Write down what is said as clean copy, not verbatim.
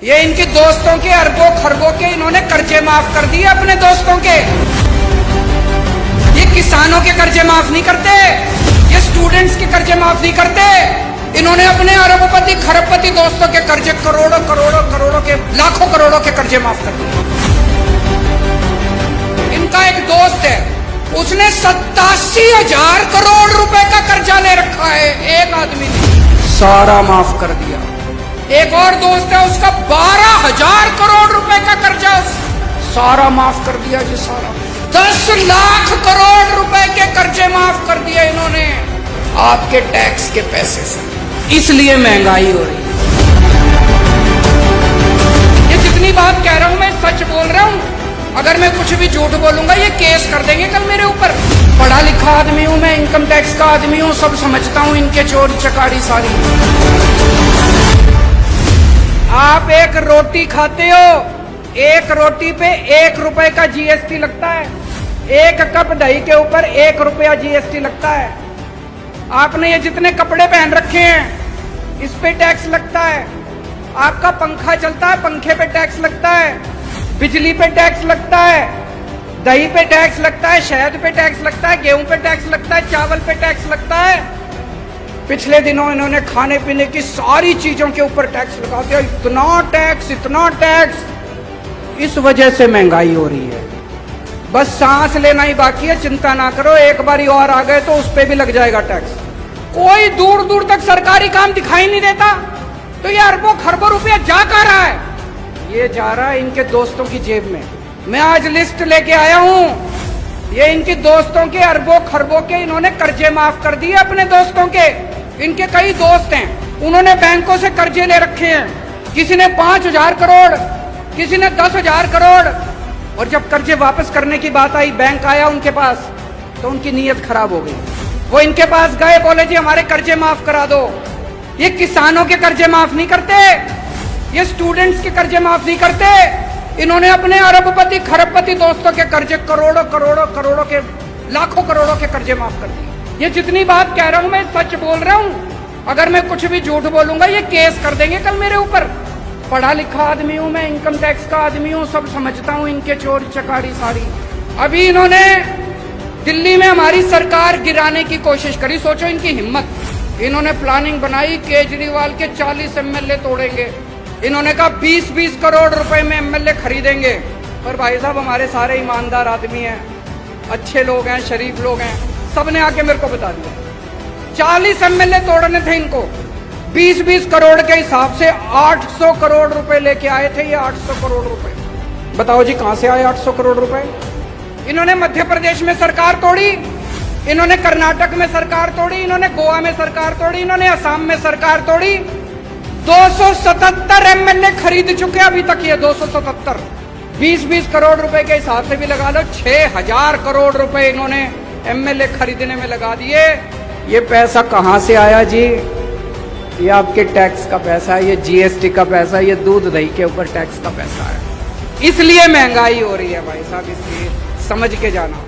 ये इनके दोस्तों के अरबों खरबों के इन्होंने कर्जे माफ कर दिए अपने दोस्तों के। ये किसानों के कर्जे माफ नहीं करते, ये स्टूडेंट्स के कर्जे माफ नहीं करते। इन्होंने अपने अरबपति खरबपति दोस्तों के कर्जे करोड़ों करोड़ों करोड़ों के लाखों करोड़ों के कर्जे माफ कर दिए। इनका एक दोस्त है, उसने 87,000 करोड़ रुपए का कर्जा ले रखा है, एक आदमी ने सारा माफ कर दिया। एक और दोस्त है, उसका 12,000 करोड़ रुपए का कर्जा सारा माफ कर दिया जी, सारा 10 लाख करोड़ रुपए के कर्जे माफ कर दिए इन्होंने आपके टैक्स के पैसे से। इसलिए महंगाई हो रही है। ये जितनी बात कह रहा हूं मैं सच बोल रहा हूं। अगर मैं कुछ भी झूठ बोलूंगा ये केस कर देंगे कल मेरे ऊपर। पढ़ा लिखा आदमी हूं मैं, इनकम टैक्स का आदमी हूं, सब समझता हूं इनके चोरी चकारी सारी। आप एक रोटी खाते हो, एक रोटी पे 1 रुपए का जीएसटी लगता है। 1 कप दही के ऊपर 1 रुपया जीएसटी लगता है। आपने ये जितने कपड़े पहन रखे हैं इस पे टैक्स लगता है। आपका पंखा चलता है, पंखे पे टैक्स लगता है, बिजली पे टैक्स लगता है, दही पे टैक्स लगता है, शहद पे टैक्स लगता है, गेहूं पे टैक्स लगता है, चावल पे टैक्स लगता है। पिछले दिनों इन्होंने खाने पीने की सारी चीजों के ऊपर टैक्स लगा दिया। इतना टैक्स, इतना टैक्स। इस वजह से महंगाई हो रही है। बस सांस लेना ही बाकी है, चिंता ना करो, एक बारी और आ गए तो उस पे भी लग जाएगा टैक्स। कोई दूर दूर तक सरकारी काम दिखाई नहीं देता, तो ये अरबों खरबों रुपया जा कहाँ रहा है? ये जा रहा है इनके दोस्तों की जेब में। मैं आज लिस्ट लेके आया हूं, ये इनके दोस्तों के अरबों खरबों के इन्होंने कर्जे माफ कर दिए अपने दोस्तों के। इनके कई दोस्त हैं, उन्होंने बैंकों से कर्जे ले रखे हैं। किसी ने 5,000 करोड़, किसी ने 10,000 करोड़। और जब कर्जे वापस करने की बात आई, बैंक आया उनके पास, तो उनकी नीयत खराब हो गई। वो इनके पास गए, बोले जी हमारे कर्जे माफ करा दो। ये किसानों के कर्जे माफ नहीं करते, ये स्टूडेंट्स के कर्जे माफ नहीं करते। इन्होंने अपने अरबपति खरबपति दोस्तों के कर्जे करोड़ों करोड़ों करोड़ों के लाखों करोड़ों के कर्जे माफ कर दिए। ये जितनी बात कह रहा हूं मैं सच बोल रहा हूं। अगर मैं कुछ भी झूठ बोलूंगा ये केस कर देंगे कल मेरे ऊपर। पढ़ा लिखा आदमी हूं मैं, इनकम टैक्स का आदमी हूं, सब समझता हूं इनके चोरी चकारी सारी। अभी इन्होंने दिल्ली में हमारी सरकार गिराने की कोशिश करी, सोचो इनकी हिम्मत। इन्होंने प्लानिंग बनाई, केजरीवाल के 40 एमएलए तोड़ेंगे। इन्होंने कहा 20-20 करोड़ रुपए में एमएलए खरीदेंगे। पर भाई साहब हमारे सारे ईमानदार आदमी हैं, अच्छे लोग हैं, शरीफ लोग हैं, सबने आके मेरे को बता दिया 40 एमएलए तोड़ने थे इनको। 20-20 करोड़ के हिसाब से 800 करोड़ रुपए लेके आए थे ये। 800 करोड़ रुपए बताओ जी कहां से आए 800 करोड़ रुपए? इन्होंने मध्य प्रदेश में सरकार तोड़ी, इन्होंने कर्नाटक में सरकार तोड़ी, इन्होंने गोवा में सरकार तोड़ी, इन्होंने असम में सरकार तोड़ी। 277 एमएलए खरीद चुके अभी तक ये। 277 20-20 करोड़ रुपए के हिसाब से भी लगा लो, 6,000 करोड़ रुपए इन्होंने एमएलए खरीदने में लगा दिए। ये पैसा कहां से आया जी? ये आपके टैक्स का पैसा है, ये जीएसटी का पैसा है, ये दूध दही के ऊपर टैक्स का पैसा है। इसलिए महंगाई हो रही है भाई साहब, इसलिए समझ के जाना।